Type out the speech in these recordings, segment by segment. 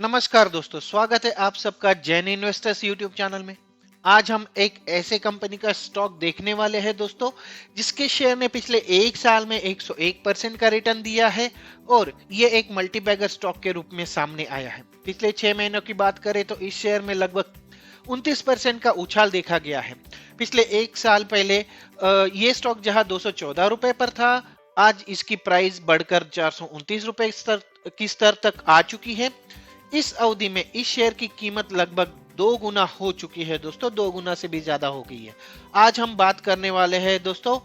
नमस्कार दोस्तों, स्वागत है आप सबका जैन इन्वेस्टर्स यूट्यूब चैनल में। आज हम एक ऐसे कंपनी का स्टॉक देखने वाले हैं दोस्तों, जिसके शेयर ने पिछले एक साल में 101% का रिटर्न दिया है और ये एक मल्टीबैगर स्टॉक के रूप में सामने आया है। पिछले 6 महीनों की बात करें तो इस शेयर में लगभग 29% का उछाल देखा गया है। पिछले एक साल पहले ये स्टॉक जहां 214 रुपए पर था, आज इसकी प्राइस बढ़कर 429 रुपए की स्तर तक आ चुकी है। इस अवधि में इस शेयर की कीमत लगभग 2 गुना हो चुकी है दोस्तों, 2 गुना से भी ज्यादा हो गई है। आज हम बात करने वाले हैं दोस्तों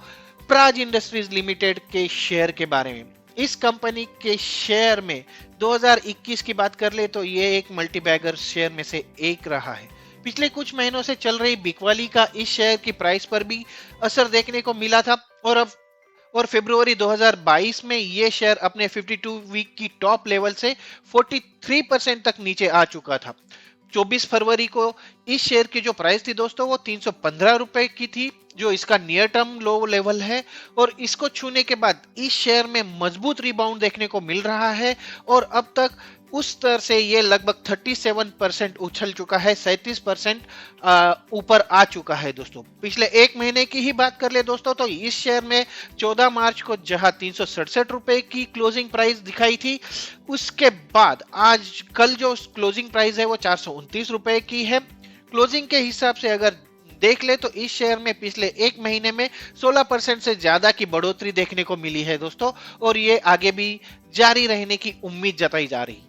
प्राज इंडस्ट्रीज लिमिटेड के शेयर के बारे में। इस कंपनी के शेयर में 2021 की बात कर ले तो ये एक मल्टीबैगर शेयर में से एक रहा है। पिछले कुछ महीनों से चल रही बिकवाली का इस शेयर की प्राइस पर भी असर देखने को मिला था और फरवरी 2022 में ये शेयर अपने 52 वीक की टॉप लेवल से 43% तक नीचे आ चुका था। 24 फरवरी को इस शेयर की जो प्राइस थी दोस्तों वो 315 रुपए की थी, जो इसका नियर टर्म लो लेवल है। और इसको छूने के बाद इस शेयर में मजबूत रिबाउंड देखने को मिल रहा है और अब तक उस स्तर से ये लगभग 37% उछल चुका है, 37% ऊपर आ चुका है दोस्तों। पिछले एक महीने की ही बात कर ले दोस्तों तो इस शेयर में 14 मार्च को जहां 367 रुपए की क्लोजिंग प्राइस दिखाई थी, उसके बाद आज कल जो क्लोजिंग प्राइस है वो 429 रुपए की है। क्लोजिंग के हिसाब से अगर देख ले तो इस शेयर में पिछले एक महीने में 16% से ज्यादा की बढ़ोतरी देखने को मिली है दोस्तों, और ये आगे भी जारी रहने की उम्मीद जताई जा रही।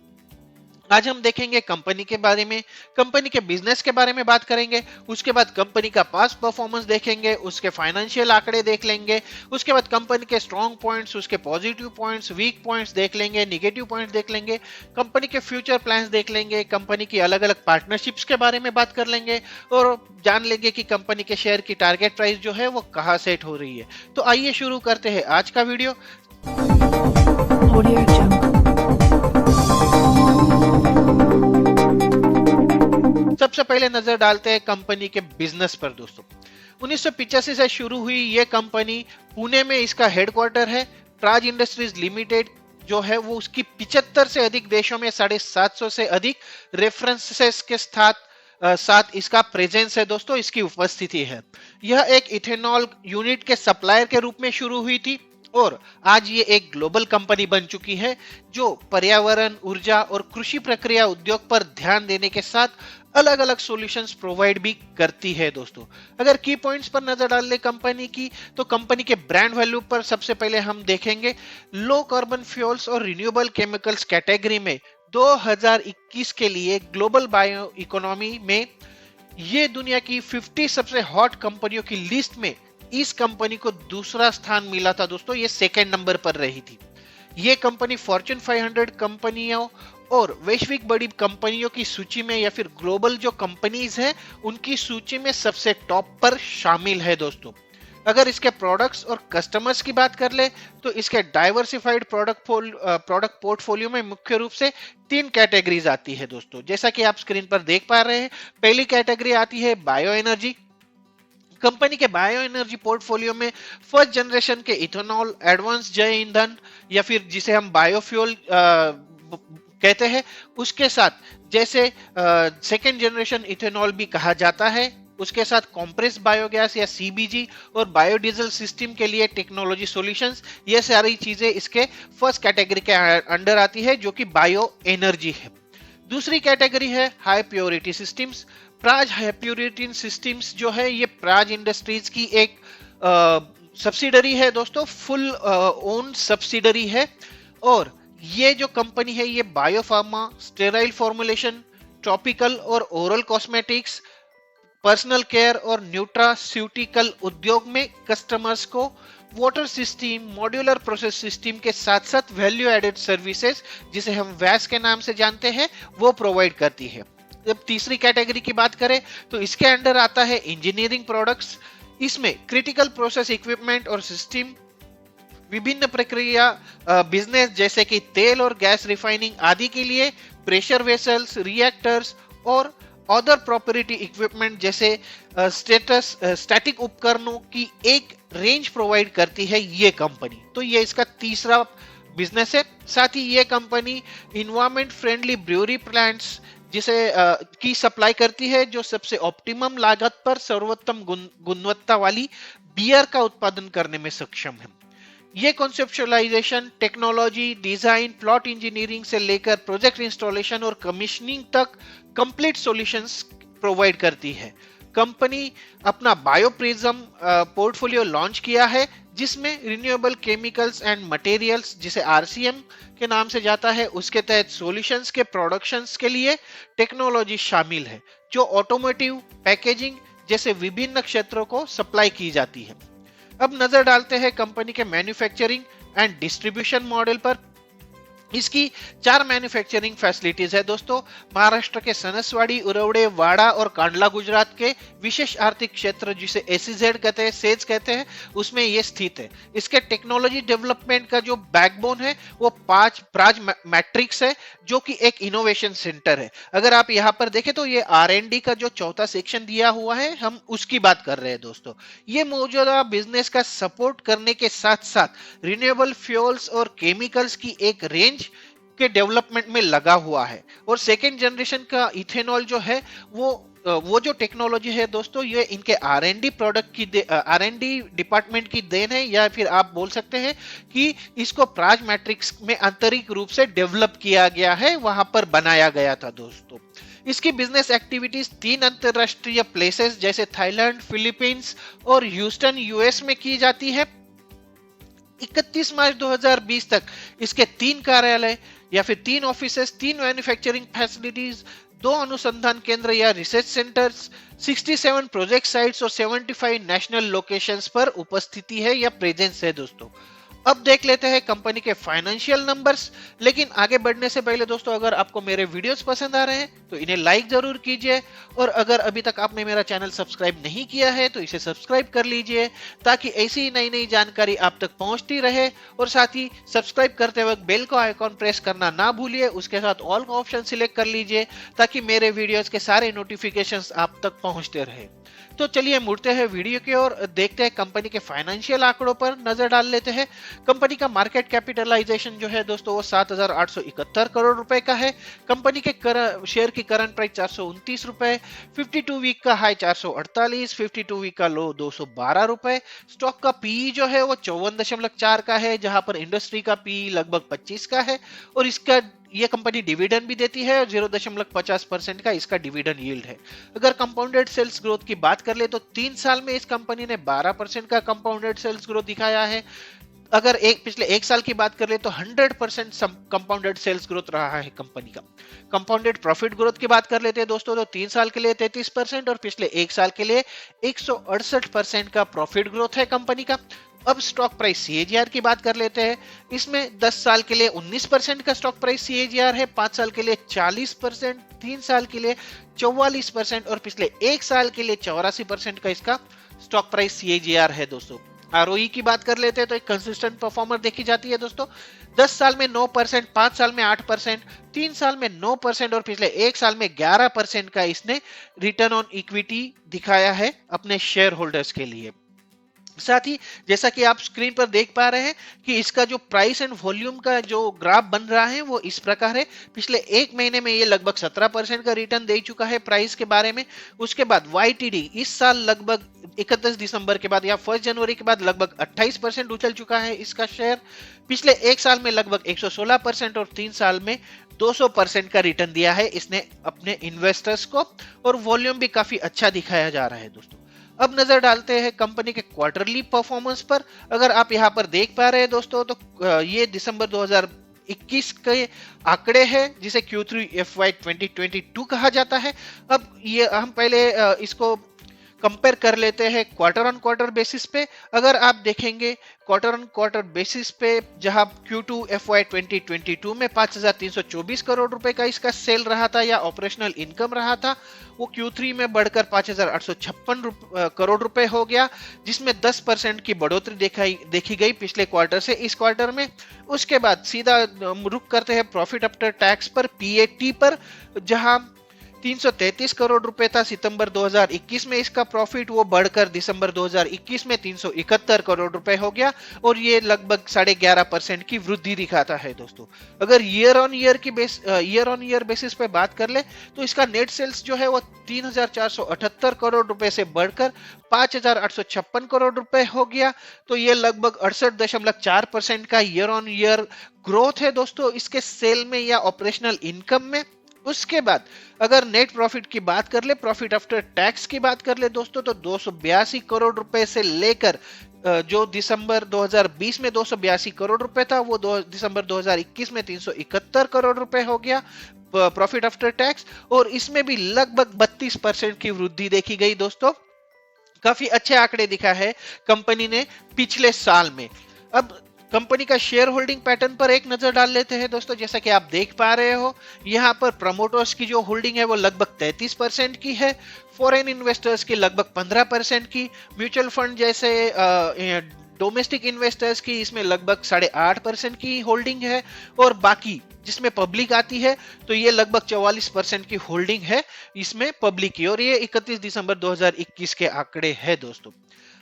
आज हम देखेंगे कंपनी के बारे में, कंपनी के बिजनेस के बारे में बात करेंगे, उसके बाद कंपनी का पास्ट परफॉर्मेंस देखेंगे, उसके फाइनेंशियल आंकड़े देख लेंगे, उसके बाद कंपनी के स्ट्रॉन्ग पॉइंट्स, उसके पॉजिटिव पॉइंट्स, वीक पॉइंट्स देख लेंगे, निगेटिव पॉइंट्स देख लेंगे, कंपनी के फ्यूचर प्लान्स देख लेंगे, कंपनी की अलग अलग पार्टनरशिप्स के बारे में बात कर लेंगे और जान लेंगे कि कंपनी के शेयर की टारगेट प्राइस जो है वो कहाँ सेट हो रही है। तो आइए शुरू करते हैं आज का वीडियो। सबसे पहले नजर डालते हैं कंपनी के बिजनेस पर दोस्तों। 1985 से शुरू हुई यह कंपनी, पुणे में इसका हेडक्वार्टर है। प्राज इंडस्ट्रीज लिमिटेड जो है वो उसकी 75 से अधिक देशों में 750 से अधिक रेफरेंसेस के साथ इसका प्रेजेंस है दोस्तों, इसकी उपस्थिति है। यह एक इथेनॉल यूनिट के सप्लायर के रूप में शुरू हुई थी और आज ये एक ग्लोबल कंपनी बन चुकी है जो पर्यावरण, ऊर्जा और कृषि प्रक्रिया उद्योग पर ध्यान देने के साथ अलग अलग सॉल्यूशंस प्रोवाइड भी करती है दोस्तों। अगर की पॉइंट्स पर नजर डाल ले कंपनी की, तो कंपनी के ब्रांड वैल्यू पर सबसे पहले हम देखेंगे लो कार्बन फ्यूल्स और रिन्यूएबल केमिकल्स कैटेगरी में 2021 के लिए ग्लोबल बायो इकोनॉमी में ये दुनिया की 50 सबसे हॉट कंपनियों की लिस्ट में इस कंपनी को दूसरा स्थान मिला था दोस्तों, ये सेकंड नंबर पर रही थी। ये कंपनी फॉर्च्यून 500 कंपनियों और वैश्विक बड़ी कंपनियों की सूची में या फिर ग्लोबल जो कंपनीज हैं उनकी सूची में सबसे टॉप पर शामिल है दोस्तों। अगर इसके प्रोडक्ट्स और कस्टमर्स की बात कर ले तो इसके डाइवर्सिफाइड प्रोडक्ट पोर्टफोलियो में मुख्य रूप से 3 कैटेगरीज आती है दोस्तों, जैसा कि आप स्क्रीन पर देख पा रहे हैं। पहली कैटेगरी आती है बायो एनर्जी। कंपनी के बायो एनर्जी पोर्टफोलियो में फर्स्ट जनरेशन के इथेनॉल, एडवांस जैव ईंधन या फिर जिसे हम बायोफ्यूल कहते हैं, उसके साथ जैसे सेकेंड जनरेशन इथेनॉल भी कहा जाता है, उसके साथ कॉम्प्रेस बायोगैस या सीबीजी और बायोडीजल सिस्टम के लिए टेक्नोलॉजी सॉल्यूशंस, ये सारी चीजें इसके फर्स्ट कैटेगरी के अंडर आती है जो कि बायो एनर्जी है। दूसरी कैटेगरी है high purity systems. Praj high purity systems जो है ये प्राज इंडस्ट्रीज की एक सब्सिडरी है दोस्तों, फुल ओन सब्सिडरी है। और ये जो कंपनी है ये बायोफार्मा, स्टेराइल फॉर्मुलेशन, टॉपिकल और ओरल कॉस्मेटिक्स, पर्सनल केयर और न्यूट्रास्यूटिकल उद्योग में कस्टमर्स को water system, modular process system के साथ साथ वैल्यू एडेड सर्विसेज, जिसे हम वैस के नाम से जानते हैं, वो प्रोवाइड करती है। जब तीसरी कैटेगरी की बात करें तो इसके अंडर आता है इंजीनियरिंग प्रोडक्ट्स। इसमें क्रिटिकल प्रोसेस इक्विपमेंट और सिस्टम, विभिन्न प्रक्रिया बिजनेस जैसे कि तेल और गैस रिफाइनिंग आदि के लिए प्रेशर वेसल्स, रिएक्टर्स और अदर प्रॉपर्टी इक्विपमेंट जैसे स्टैटिक उपकरणों की एक रेंज प्रोवाइड करती है ये कंपनी। तो ये इसका तीसरा बिजनेस है। साथ ही ये company environment friendly brewery plants जिसे की सप्लाई करती है, जो सबसे ऑप्टिमम लागत पर सर्वोत्तम गुणवत्ता वाली बियर का उत्पादन करने में सक्षम है। ये conceptualisation, technology, design, plot engineering से लेकर प्रोजेक्ट इंस्टॉलेशन और कमीशनिंग तक कंप्लीट सॉल्यूशंस प्रोवाइड करती है। कंपनी अपना बायोप्रिज्म पोर्टफोलियो लॉन्च किया है, जिसमें रिन्यूएबल केमिकल्स एंड मटेरियल्स जिसे आरसीएम के नाम से जाता है, उसके तहत सॉल्यूशंस के प्रोडक्शंस के लिए टेक्नोलॉजी शामिल है, जो ऑटोमोटिव, पैकेजिंग जैसे विभिन्न क्षेत्रों को सप्लाई की जाती है। अब नजर डालते हैं कंपनी के मैन्युफैक्चरिंग एंड डिस्ट्रीब्यूशन मॉडल पर। इसकी 4 मैन्युफैक्चरिंग फैसिलिटीज है दोस्तों। महाराष्ट्र के सनसवाड़ी, उरवड़े, वाड़ा और कांडला गुजरात के विशेष आर्थिक क्षेत्र जिसे एसीजेड कहते हैं, सेज कहते हैं, उसमें ये स्थित है। इसके टेक्नोलॉजी डेवलपमेंट का जो बैकबोन है वो प्राज मैट्रिक्स है, जो कि एक इनोवेशन सेंटर है। अगर आप यहाँ पर देखें तो ये R&D का जो चौथा सेक्शन दिया हुआ है, हम उसकी बात कर रहे हैं दोस्तों। ये मौजूदा बिजनेस का सपोर्ट करने के साथ साथ रिन्यूएबल फ्यूल्स और केमिकल्स की एक रेंज के डेवलपमेंट में लगा हुआ है। और सेकेंड जनरेशन का इथेनॉल जो है वो जो टेक्नोलॉजी है दोस्तों, ये इनके R&D प्रोडक्ट की R&D डिपार्टमेंट की देन है, या फिर आप बोल सकते हैं कि इसको प्राज मैट्रिक्स में आंतरिक रूप से डेवलप किया गया है, वहां पर बनाया गया था दोस्तों। इसकी बिजनेस एक्टिविटीज 3 अंतरराष्ट्रीय प्लेसेस जैसे थाईलैंड, फिलीपींस और ह्यूस्टन यूएस में की जाती है। 31 मार्च 2020 तक इसके 3 कार्यालय या फिर 3 ऑफिसेस, 3 मैन्युफैक्चरिंग फैसिलिटीज, 2 अनुसंधान केंद्र या रिसर्च सेंटर्स, 67 प्रोजेक्ट साइट्स और 75 नेशनल लोकेशंस पर उपस्थिति है या प्रेजेंस है दोस्तों। अब देख लेते हैं कंपनी के फाइनेंशियल नंबर्स। लेकिन आगे बढ़ने से पहले दोस्तों, अगर आपको मेरे वीडियोस पसंद आ रहे हैं तो इन्हें लाइक जरूर कीजिए, और अगर अभी तक आपने मेरा चैनल सब्सक्राइब नहीं किया है तो इसे सब्सक्राइब कर लीजिए, ताकि ऐसी ही नई नई जानकारी आप तक पहुंचती रहे। और साथ ही सब्सक्राइब करते वक्त बेल का आइकॉन प्रेस करना ना भूलिए, उसके साथ ऑल का ऑप्शन सिलेक्ट कर लीजिए, ताकि मेरे वीडियोस के सारे नोटिफिकेशंस आप तक पहुंचते रहे। तो चलिए मुड़ते हैं वीडियो की ओर, देखते हैं कंपनी के फाइनेंशियल आंकड़ों पर नजर डाल लेते हैं। कंपनी का मार्केट कैपिटलाइजेशन जो है दोस्तों वो 7,871 करोड़ रुपए का है। कंपनी के शेयर की करंट प्राइस 429 रुपए, 52 वीक का हाई 448, 52 वीक का लो 212 रुपए। स्टॉक का पीई जो है वो 54.4 का है, जहां पर इंडस्ट्री का पीई लगभग 25 का है। और इसका ये कंपनी डिविडेंड भी देती है, 0.50% का इसका डिविडेंड यील्ड है। अगर कंपाउंडेड सेल्स ग्रोथ की बात कर ले तो 3 साल में इस कंपनी ने 12% का कंपाउंडेड सेल्स ग्रोथ दिखाया है। अगर पिछले 1 साल की बात कर ले तो 100% कंपाउंडेड सेल्स ग्रोथ रहा है कंपनी का। कंपाउंडेड प्रॉफिट ग्रोथ की बात कर लेते हैं दोस्तों, तो 3 साल के लिए 33% और पिछले 1 साल के लिए 168% का प्रॉफिट ग्रोथ है कंपनी का। अब स्टॉक प्राइस CAGR की बात कर लेते हैं। इसमें 10 साल के लिए 19% का स्टॉक प्राइस CAGR है, 5 साल के लिए 40%, 3 साल के लिए 44% और पिछले 1 साल के लिए 84% का इसका स्टॉक प्राइस CAGR है दोस्तों। ROE की बात कर लेते हैं तो एक कंसिस्टेंट परफॉर्मर देखी जाती है दोस्तों। 10 साल में 9%, 5 साल में 8%, 3 साल में 9% और पिछले 1 साल में 11% का इसने रिटर्न ऑन इक्विटी दिखाया है अपने शेयर होल्डर्स के लिए। साथ ही जैसा कि आप स्क्रीन पर देख पा रहे हैं कि इसका जो प्राइस एंड वॉल्यूम का जो ग्राफ बन रहा है वो इस प्रकार है। पिछले 1 महीने में ये लगभग 17% का रिटर्न दे चुका है प्राइस के बारे में। उसके बाद YTD इस साल लगभग 31 दिसंबर के बाद या 1 जनवरी के बाद लगभग 28% उछल चुका है इसका शेयर। पिछले 1 साल में लगभग 116% और 3 साल में 200% का रिटर्न दिया है इसने अपने इन्वेस्टर्स को, और वॉल्यूम भी काफी अच्छा दिखाया जा रहा है दोस्तों। अब नजर डालते हैं कंपनी के क्वार्टरली परफॉर्मेंस पर। अगर आप यहां पर देख पा रहे हैं दोस्तों, तो ये दिसंबर 2021 के आंकड़े हैं, जिसे Q3 FY 2022 कहा जाता है। अब ये हम पहले इसको कंपेयर कर लेते हैं क्वार्टर ऑन क्वार्टर बेसिस पे। अगर आप देखेंगे क्वार्टर ऑन क्वार्टर बेसिस पे, जहां Q2 FY 2022 में 5,324 करोड़ रुपए का इसका सेल रहा था या ऑपरेशनल इनकम रहा था, वो Q3 में बढ़कर 5,856 करोड़ रुपए हो गया, जिसमें 10% की बढ़ोतरी देखी गई पिछले क्वार्टर से इस क्वार्टर में। उसके बाद सीधा रुक करते हैं प्रॉफिट आफ्टर टैक्स पर, PAT पर, जहां 333 करोड़ रुपए था सितंबर 2021 में इसका प्रॉफिट, वो बढ़कर दिसंबर 2021 में 371 करोड़ रुपए हो गया और ये लगभग 11.5% की वृद्धि दिखाता है दोस्तों। अगर ईयर ऑन ईयर बेसिस पे बात कर ले तो इसका नेट सेल्स जो है वो 3,478 करोड़ रुपए से बढ़कर 5,856 करोड़ रुपए हो गया। तो ये लगभग 68.4% का ईयर ऑन ईयर ग्रोथ है दोस्तों इसके सेल में या ऑपरेशनल इनकम में। उसके बाद अगर नेट प्रॉफिट की बात कर ले, प्रॉफिट आफ्टर टैक्स की बात कर ले दोस्तों, तो 282 करोड़ रुपए से लेकर जो दिसंबर 2020 में 282 करोड़ रुपए था वो दिसंबर 2021 में 371 करोड़ रुपए हो गया प्रॉफिट आफ्टर टैक्स, और इसमें भी लगभग 32% की वृद्धि देखी गई दोस्तों। काफी अच्छे आंकड़े दिखा है कंपनी ने पिछले साल में। अब कंपनी का शेयर होल्डिंग पैटर्न पर एक नजर डाल लेते हैं दोस्तों। जैसा कि आप देख पा रहे हो यहाँ पर प्रमोटर्स की जो होल्डिंग है वो लगभग 33% की है, फॉरेन इन्वेस्टर्स की लगभग 15% की, म्यूचुअल फंड जैसे डोमेस्टिक इन्वेस्टर्स की इसमें लगभग 8.5% की होल्डिंग है, और बाकी जिसमें पब्लिक आती है तो ये लगभग 44% की होल्डिंग है इसमें पब्लिक की, और ये 31 दिसंबर 2021 के आंकड़े हैं दोस्तों।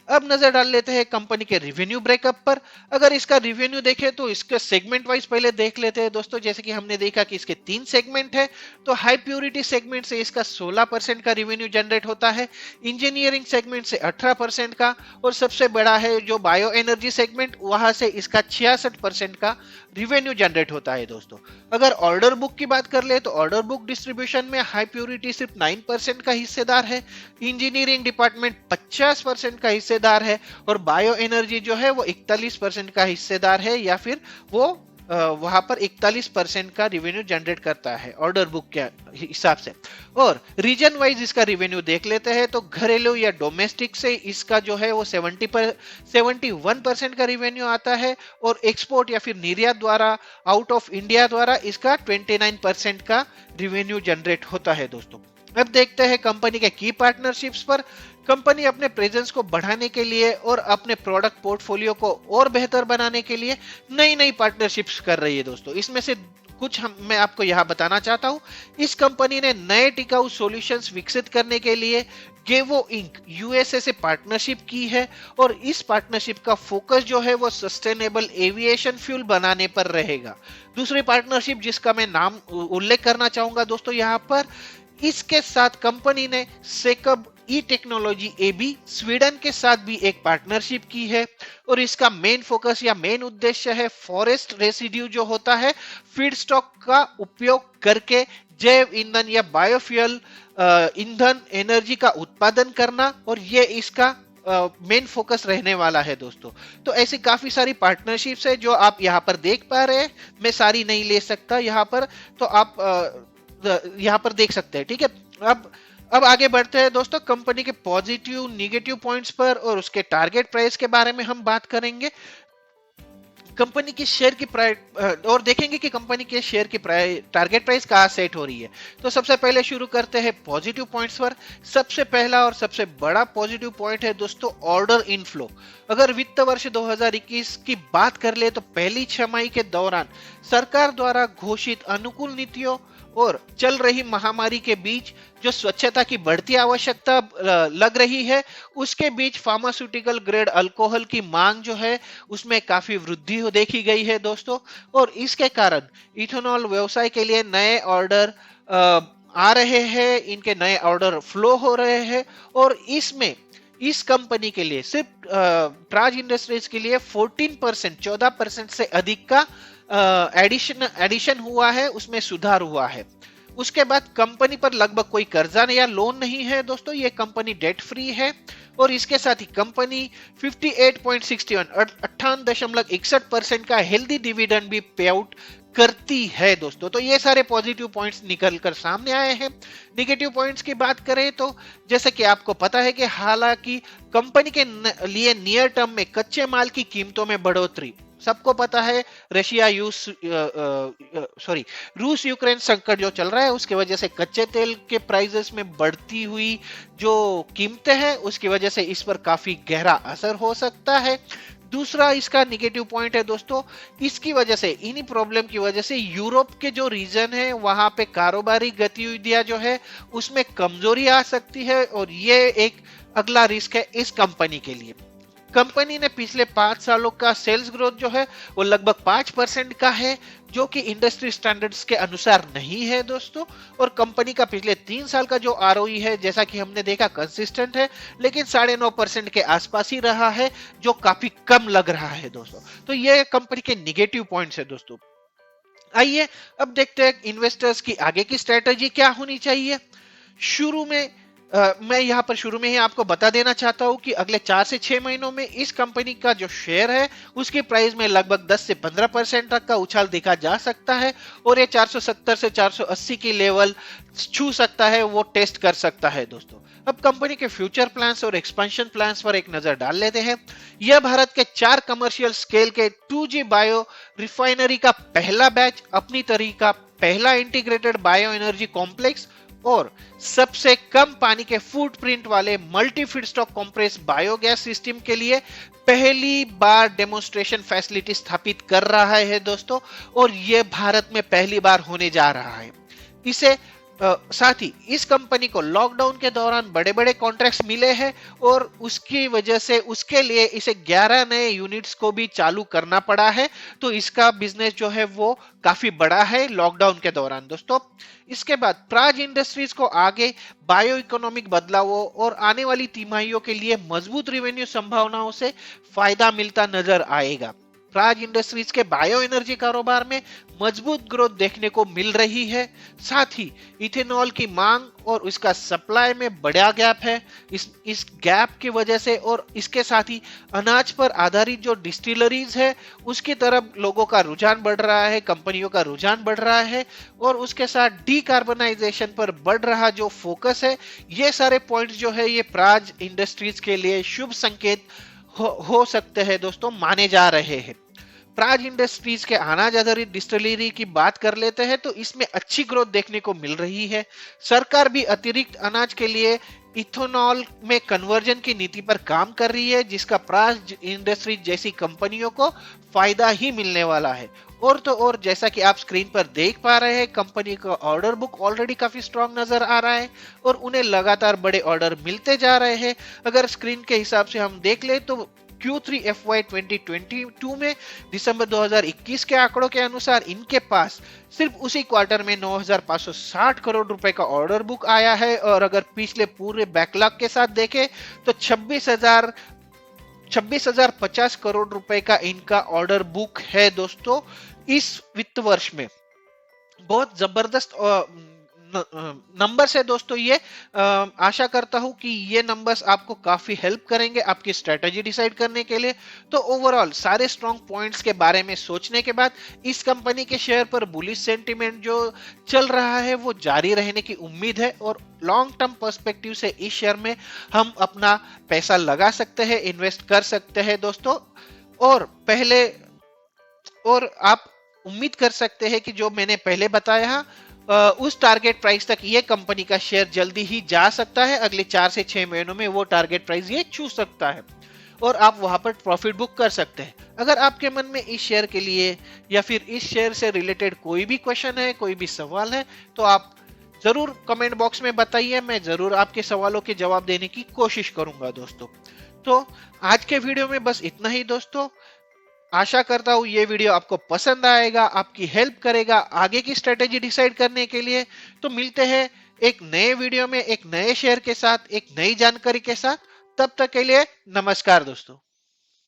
अब नजर डाल लेते हैं कंपनी के रिवेन्यू ब्रेकअप पर। अगर इसका रिवेन्यू देखें तो इसके सेगमेंट वाइज पहले देख लेते हैं दोस्तों। जैसे कि हमने देखा कि इसके 3 सेगमेंट है, तो हाई प्योरिटी सेगमेंट से इसका 16% का रिवेन्यू जनरेट होता है, इंजीनियरिंग सेगमेंट से 18% का, और सबसे बड़ा है जो बायो एनर्जी सेगमेंट, वहां से इसका 66% का रिवेन्यू जनरेट होता है दोस्तों। अगर ऑर्डर बुक की बात कर ले तो ऑर्डर बुक डिस्ट्रीब्यूशन में हाई प्योरिटी सिर्फ 9% का हिस्सेदार है, इंजीनियरिंग डिपार्टमेंट 50% का हिस्सेदार है, और बायो एनर्जी जो है वो 41% का हिस्सेदार है, या फिर वो वहां पर 41% का रिवेन्यू जनरेट करता है ऑर्डर बुक के हिसाब से। और रीजन वाइज इसका रिवेन्यू देख लेते हैं तो घरेलू या डोमेस्टिक से इसका जो है वो 71% का रिवेन्यू आता है, और एक्सपोर्ट या फिर निर्यात द्वारा आउट ऑफ इंडिया द्वारा इसका 29% का रिवेन्यू जनरेट होता है दोस्तों। अब देखते हैं कंपनी के की पार्टनरशिप्स पर। कंपनी अपने प्रेजेंस को बढ़ाने के लिए और अपने प्रोडक्ट पोर्टफोलियो को और बेहतर बनाने के लिए नई नई पार्टनरशिप्स कर रही है दोस्तों। इसमें से कुछ मैं आपको यहाँ बताना चाहता हूँ। इस कंपनी ने नए टिकाऊ सॉल्यूशंस विकसित करने के लिए गेवो इंक यूएसए से पार्टनरशिप की है, और इस पार्टनरशिप का फोकस जो है वो सस्टेनेबल एविएशन फ्यूल बनाने पर रहेगा। दूसरी पार्टनरशिप जिसका मैं नाम उल्लेख करना चाहूंगा दोस्तों यहाँ पर, इसके साथ कंपनी ने सेकब ई टेक्नोलॉजी एबी स्वीडन के साथ भी एक पार्टनरशिप की है, और इसका मेन फोकस या मेन उद्देश्य है फॉरेस्ट रेसिड्यू जो होता है फीड स्टॉक का उपयोग करके जैव ईंधन या बायोफ्यूल ईंधन एनर्जी का उत्पादन करना, और ये इसका मेन फोकस रहने वाला है दोस्तों। तो ऐसी काफी सारी पार्टनरशिप्स है जो आप यहाँ पर देख पा रहे हैं। मैं सारी नहीं ले सकता यहाँ पर, तो आप यहाँ पर देख सकते हैं, ठीक है। अब आगे बढ़ते हैं दोस्तों कंपनी के पॉजिटिव निगेटिव पॉइंट्स पर, और उसके टारगेट प्राइस के बारे में हम बात करेंगे। कंपनी की शेयर की और देखेंगे कि कंपनी के शेयर की टारगेट प्राइस कहाँ सेट हो रही है। तो सबसे पहले शुरू करते हैं पॉजिटिव पॉइंट्स पर। सबसे पहला और सबसे बड़ा पॉजिटिव पॉइंट है दोस्तों ऑर्डर इनफ्लो। अगर वित्त वर्ष 2021 की बात कर ले तो पहली छमाही के दौरान सरकार द्वारा घोषित अनुकूल नीतियों और चल रही महामारी के बीच जो स्वच्छता की बढ़ती आवश्यकता लग रही है, उसके बीच फार्मास्यूटिकल ग्रेड अल्कोहल की मांग जो है उसमें काफी वृद्धि देखी गई है दोस्तों। और इसके कारण इथेनॉल व्यवसाय के लिए नए ऑर्डर आ रहे हैं, इनके नए ऑर्डर फ्लो हो रहे हैं, और इसमें इस कंपनी के लिए सिर्फ प्राज इंडस्ट्रीज के लिए 14% से अधिक का एडिशन हुआ है, उसमें सुधार हुआ है। उसके बाद कंपनी पर लगभग कोई कर्जा या लोन नहीं है दोस्तों, ये कंपनी डेट फ्री है, और इसके साथ ही कंपनी 58.61% का हेल्दी डिविडेंड भी पे आउट करती है दोस्तों। तो ये सारे पॉजिटिव पॉइंट्स निकल कर सामने आए हैं। नेगेटिव पॉइंट्स की बात करें तो जैसे कि आपको पता है कि हालांकि कंपनी के लिए नियर टर्म में कच्चे माल की कीमतों में बढ़ोतरी, सबको पता है रूस यूक्रेन संकट जो चल रहा है उसकी वजह से कच्चे तेल के प्राइसेस में बढ़ती हुई जो कीमतें हैं उसकी वजह से इस पर काफी गहरा असर हो सकता है। दूसरा इसका निगेटिव पॉइंट है दोस्तों, इसकी वजह से, इन्हीं प्रॉब्लम की वजह से यूरोप के जो रीजन है वहां पे कारोबारी गतिविधियां जो है उसमें कमजोरी आ सकती है, और ये एक अगला रिस्क है इस कंपनी के लिए। कंपनी ने पिछले 5 सालों का सेल्स ग्रोथ जो है वो लगभग 5% का है, जो कि इंडस्ट्री स्टैंडर्ड्स के अनुसार नहीं है दोस्तों। और कंपनी का पिछले 3 साल का जो आरओई है, जैसा कि हमने देखा, कंसिस्टेंट है, लेकिन 9.5% के आसपास ही रहा है, जो काफी कम लग रहा है दोस्तों। तो ये कंपनी के निगेटिव पॉइंट्स है दोस्तों। आइए अब देखते हैं इन्वेस्टर्स की आगे की स्ट्रेटेजी क्या होनी चाहिए। शुरू में मैं यहाँ पर शुरू में ही आपको बता देना चाहता हूँ कि अगले 4 से 6 महीनों में इस कंपनी का जो शेयर है उसके प्राइस में लगभग 10 से 15% तक का उछाल देखा जा सकता है, और ये 470 से 480 की लेवल छू सकता है, वो टेस्ट कर सकता है दोस्तों। अब कंपनी के फ्यूचर प्लान्स और एक्सपेंशन प्लान्स पर एक नजर डाल लेते हैं। यह भारत के 4 कमर्शियल स्केल के 2G बायो रिफाइनरी का पहला बैच, अपनी तरह का पहला इंटीग्रेटेड बायो एनर्जी कॉम्प्लेक्स और सबसे कम पानी के फुटप्रिंट वाले multi feedstock compress biogas system के लिए पहली बार डेमोन्स्ट्रेशन फैसिलिटी स्थापित कर रहा है दोस्तों, और यह भारत में पहली बार होने जा रहा है। इसे साथ ही इस कंपनी को लॉकडाउन के दौरान बड़े बड़े कॉन्ट्रैक्ट्स मिले हैं, और उसकी वजह से उसके लिए इसे 11 नए यूनिट्स को भी चालू करना पड़ा है। तो इसका बिजनेस जो है वो काफी बड़ा है लॉकडाउन के दौरान दोस्तों। इसके बाद प्राज इंडस्ट्रीज को आगे बायो इकोनॉमिक बदलावों और आने वाली तिमाहियों के लिए मजबूत रेवेन्यू संभावनाओं से फायदा मिलता नजर आएगा। प्राज इंडस्ट्रीज के बायो एनर्जी कारोबार में मजबूत ग्रोथ देखने को मिल रही है। साथ ही इथेनॉल की मांग और उसका सप्लाई में बड़ा गैप है। इस गैप की वजह से और इसके साथ ही अनाज पर आधारित जो डिस्टिलरीज है उसकी तरफ लोगों का रुझान बढ़ रहा है, कंपनियों का रुझान बढ़ रहा है, और उसके साथ डीकार्बनाइजेशन पर बढ़ रहा जो फोकस है, ये सारे पॉइंट्स जो है ये प्राज इंडस्ट्रीज के लिए शुभ संकेत हो सकते हैं दोस्तों, माने जा रहे हैं। प्राज इंडस्ट्रीज के अनाज आधारित डिस्टिलरी की बात कर लेते हैं तो इसमें अच्छी ग्रोथ देखने को मिल रही है। सरकार भी अतिरिक्त अनाज के लिए इथेनॉल में कन्वर्जन की नीति पर काम कर रही है, जिसका प्राज इंडस्ट्रीज जैसी कंपनियों को फायदा ही मिलने वाला है। और तो और जैसा कि आप स्क्रीन पर देख पा रहे हैं, कंपनी का ऑर्डर बुक ऑलरेडी काफी स्ट्रांग नजर आ रहा है और उन्हें लगातार बड़े ऑर्डर मिलते जा रहे हैं। अगर स्क्रीन के हिसाब से हम देख ले तो Q3 FY 2022 में दिसंबर 2021 के आंकड़ों के अनुसार इनके पास सिर्फ उसी क्वार्टर में 9,560 करोड़ रुपए का ऑर्डर बुक आया है, और अगर पिछले पूरे बैकलॉग के साथ देखें तो 26,050 करोड़ रुपए का इनका ऑर्डर बुक है दोस्तों इस वित्त वर्ष में। बहुत जबरदस्त नंबर्स है दोस्तों ये। आशा करता हूं कि ये नंबर्स आपको काफी हेल्प करेंगे आपकी स्ट्रेटजी डिसाइड करने के लिए। तो ओवरऑल सारे स्ट्रॉन्ग पॉइंट्स के बारे में सोचने के बाद इस कंपनी के शेयर पर बुलिश सेंटीमेंट जो चल रहा है वो जारी रहने की उम्मीद है, और लॉन्ग टर्म पर्सपेक्टिव से इस शेयर में हम अपना पैसा लगा सकते हैं, इन्वेस्ट कर सकते हैं दोस्तों। और आप उम्मीद कर सकते हैं कि जो मैंने पहले बताया उस टारगेट प्राइस तक ये कंपनी का शेयर जल्दी ही जा सकता है। अगले 4 से 6 महीनों में वो टारगेट प्राइस ये छू सकता है और आप वहां पर प्रॉफिट बुक कर सकते हैं। अगर आपके मन में इस शेयर के लिए या फिर इस शेयर से रिलेटेड कोई भी क्वेश्चन है, कोई भी सवाल है, तो आप जरूर कमेंट बॉक्स में बताइए। मैं जरूर आपके सवालों के जवाब देने की कोशिश करूंगा दोस्तों। तो आज के वीडियो में बस इतना ही दोस्तों। आशा करता हूं ये वीडियो आपको पसंद आएगा, आपकी हेल्प करेगा आगे की स्ट्रेटेजी डिसाइड करने के लिए। तो मिलते हैं एक नए वीडियो में एक नए शेयर के साथ, एक नई जानकारी के साथ। तब तक के लिए नमस्कार दोस्तों।